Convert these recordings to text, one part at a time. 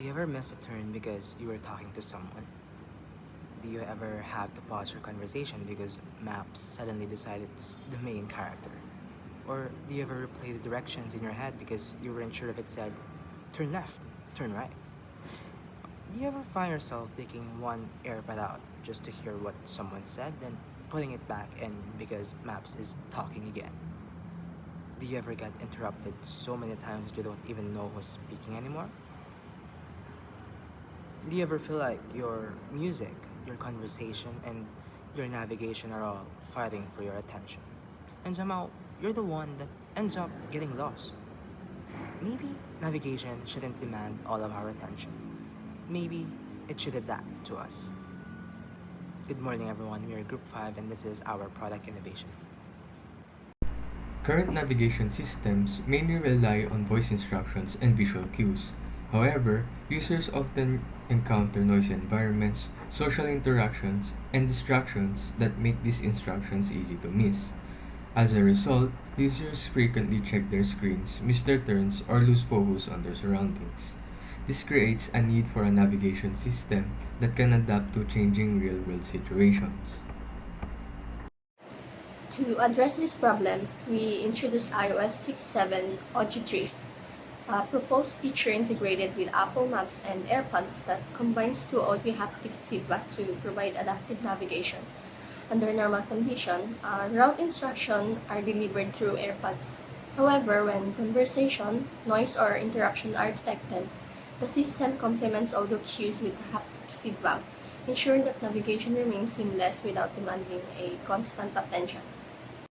Do you ever miss a turn because you were talking to someone? Do you ever have to pause your conversation because maps suddenly decide it's the main character? Or do you ever replay the directions in your head because you weren't sure if it said, turn left, turn right? Do you ever find yourself taking one AirPod out just to hear what someone said, then putting it back in because Maps is talking again? Do you ever get interrupted so many times that you don't even know who's speaking anymore? Do you ever feel like your music, your conversation, and your navigation are all fighting for your attention? And somehow, you're the one that ends up getting lost. Maybe navigation shouldn't demand all of our attention. Maybe it should adapt to us. Good morning, everyone. We are Group 5, and this is our product innovation. Current navigation systems mainly rely on voice instructions and visual cues. However, users often encounter noisy environments, social interactions, and distractions that make these instructions easy to miss. As a result, users frequently check their screens, miss their turns, or lose focus on their surroundings. This creates a need for a navigation system that can adapt to changing real-world situations. To address this problem, we introduced iOS 6.7 Audio Drift, a proposed feature integrated with Apple Maps and AirPods that combines two audio haptic feedback to provide adaptive navigation. Under normal conditions, route instructions are delivered through AirPods. However, when conversation, noise, or interruption are detected, the system complements audio cues with haptic feedback, ensuring that navigation remains seamless without demanding a constant attention.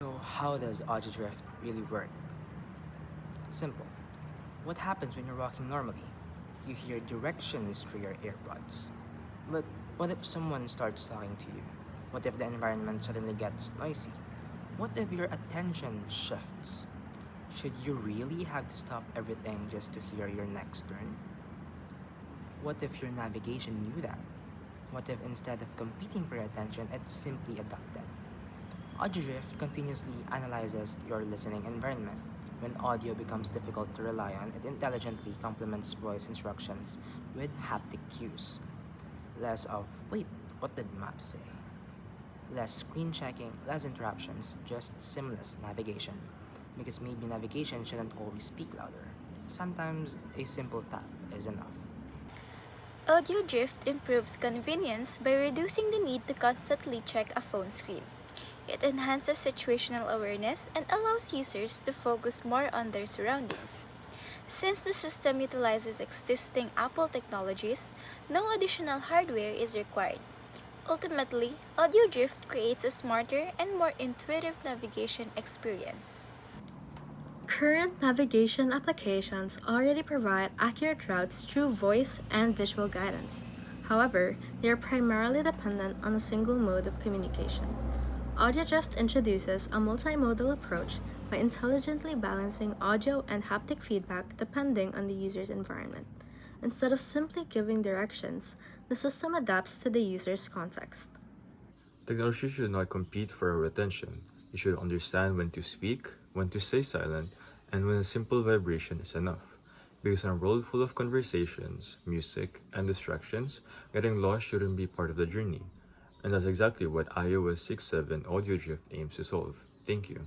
So, how does audio drift really work? Simple. What happens when you're walking normally? You hear directions through your earbuds. But what if someone starts talking to you? What if the environment suddenly gets noisy? What if your attention shifts? Should you really have to stop everything just to hear your next turn? What if your navigation knew that? What if instead of competing for your attention, it simply adapted? Audio drift continuously analyzes your listening environment. When audio becomes difficult to rely on, it intelligently complements voice instructions with haptic cues. Less of, wait, what did map say? Less screen checking, less interruptions, just seamless navigation. Because maybe navigation shouldn't always speak louder. Sometimes a simple tap is enough. Audio drift improves convenience by reducing the need to constantly check a phone screen. It enhances situational awareness and allows users to focus more on their surroundings. Since the system utilizes existing Apple technologies, no additional hardware is required. Ultimately, audio drift creates a smarter and more intuitive navigation experience. Current navigation applications already provide accurate routes through voice and visual guidance. However, they are primarily dependent on a single mode of communication. AudioDrift introduces a multimodal approach by intelligently balancing audio and haptic feedback depending on the user's environment. Instead of simply giving directions, the system adapts to the user's context. Technology should not compete for our attention. It should understand when to speak, when to stay silent, and when a simple vibration is enough. Because in a world full of conversations, music, and distractions, getting lost shouldn't be part of the journey. And that's exactly what iOS 6.7 Audio Drift aims to solve. Thank you.